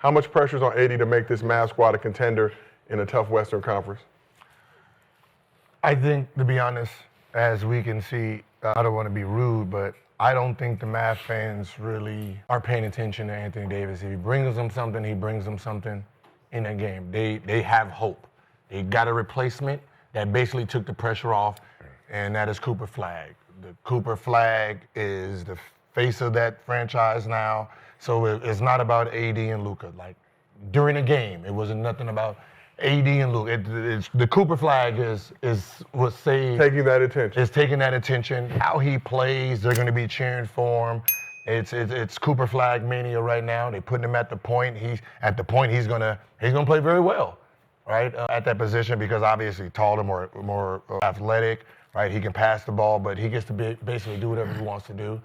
How much pressure is on AD to make this Mavs squad a contender in a tough Western Conference? I think, to be honest, as we can see, I don't want to be rude, but I don't think the Mavs fans really are paying attention to Anthony Davis. If he brings them something, he brings them something in that game. They have hope. They got a replacement that basically took the pressure off, and that is Cooper Flagg. The Cooper Flagg is the face of that franchise now, so it's not about AD and Luka. Like, during the game, it wasn't nothing about AD and Luka. It's the Cooper Flagg was saved. Taking that attention. Is taking that attention. How he plays, they're going to be cheering for him. It's Cooper Flagg mania right now. They're putting him at the point. He's gonna play very well, right, at that position, because obviously taller, more athletic, right. He can pass the ball, but he gets to basically do whatever he wants to do.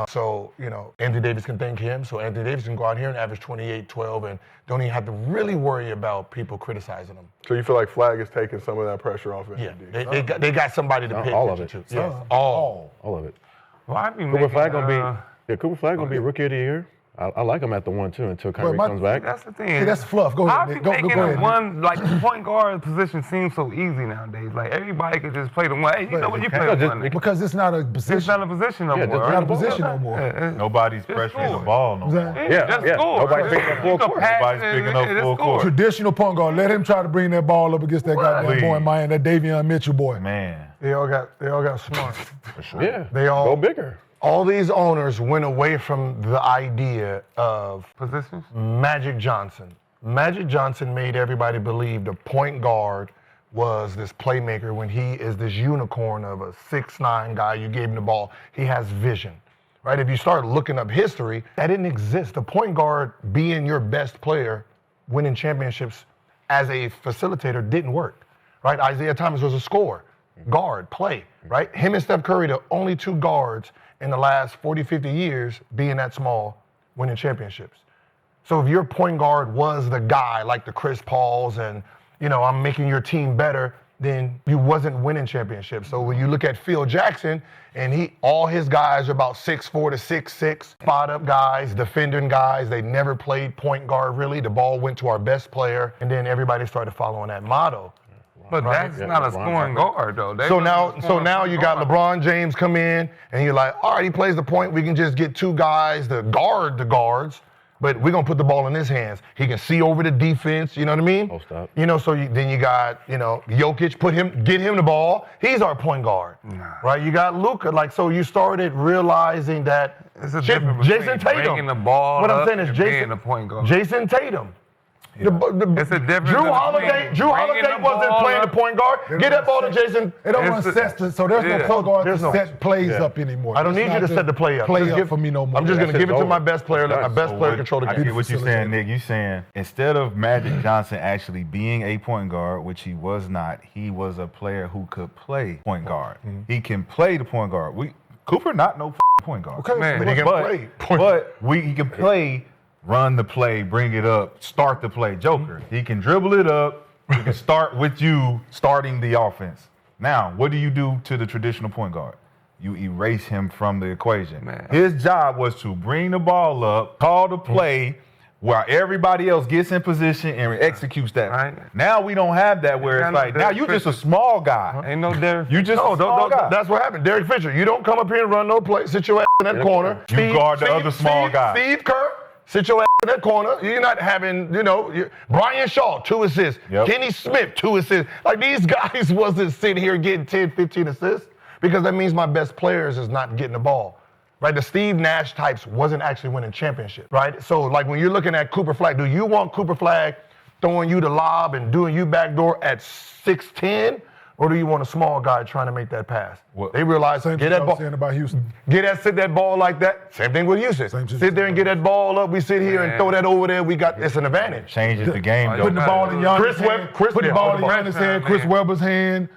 So, Anthony Davis can thank him. So Anthony Davis can go out here and average 28, 12, and don't even have to really worry about people criticizing him. So you feel like Flagg is taking some of that pressure off of Yeah, AD? they got somebody to pay attention to. Yes, all of it. Well, I be Cooper Flagg gonna be rookie of the year. I like him at the 1-2 until Kyrie comes back. That's the thing. Hey, that's fluff. Go ahead, Nick. Go ahead. The point guard position seems so easy nowadays. Like, everybody could just play the one. Hey, you know what, you play the one. Because it's not a position. It's not a position no more. It's not a position no more. Nobody's pressuring the ball no more. Just score. Nobody's picking up full court. Nobody's picking up full court. Traditional point guard. Let him try to bring that ball up against that goddamn boy in Miami, that Davion Mitchell boy. Man. They all got smart. For sure. Yeah, They all go bigger. All these owners went away from the idea of Positions? Magic Johnson. Magic Johnson made everybody believe the point guard was this playmaker when he is this unicorn of a 6'9" guy. You gave him the ball. He has vision, right? If you start looking up history, that didn't exist. The point guard being your best player, winning championships as a facilitator didn't work, right? Isaiah Thomas was a scorer, guard, play, right? Him and Steph Curry, the only two guards in the last 40, 50 years being that small, winning championships. So if your point guard was the guy like the Chris Pauls and, I'm making your team better, then you wasn't winning championships. So when you look at Phil Jackson, and all his guys are about 6'4" to 6'6", spot-up guys, defending guys. They never played point guard, really. The ball went to our best player, and then everybody started following that motto. But that's not a scoring guard, though. So now you got LeBron James come in, and you're like, all right, he plays the point. We can just get two guys to guard the guards, but we're going to put the ball in his hands. He can see over the defense, you know what I mean? Post up. Then you got, Jokic, get him the ball. He's our point guard, right? You got Luka. So you started realizing that it's a difference Jason Tatum. Bringing the ball what I'm saying up is being the point guard. Jason Tatum. It's a difference. Drew Holiday wasn't playing the point guard. Get that ball to Jason. They don't run sets, so there's no point guard to set plays up anymore. I don't need you to set the play up. Play up for me no more. I'm just going to give it to my best player. Let my best player control the game. I get what you're saying, Nick. You're saying instead of Magic Johnson actually being a point guard, which he was not, he was a player who could play point guard. He can play the point guard. Cooper not no point guard. Okay, but he can play. He can play. Run the play, bring it up, start the play. Joker, he can dribble it up. He can start with you starting the offense. Now, what do you do to the traditional point guard? You erase him from the equation. His job was to bring the ball up, call the play, while everybody else gets in position and executes that. Right. Now we don't have that where it's like, now you just a small guy. Ain't no Derek. You just a small guy. That's what happened. Derek Fisher, you don't come up here and run no play. Sit your ass in that corner. You guard the other small guy. Steve Kerr. Sit your ass in that corner. You're not having, Brian Shaw, 2 assists. Yep. Kenny Smith, 2 assists. Like, these guys wasn't sitting here getting 10, 15 assists because that means my best players is not getting the ball, right? The Steve Nash types wasn't actually winning championships, right? So, like, when you're looking at Cooper Flagg, do you want Cooper Flagg throwing you the lob and doing you backdoor at 6'10"? Or do you want a small guy trying to make that pass? They realize, get that ball. Saying about Houston. Sit that ball like that. Same thing with Houston. Sit there and get that ball up. We sit here and throw that over there. It's an advantage. Changes the game, though. Putting the ball in Giannis' hand. Putting the ball in Giannis' hand, Chris Webber's hand.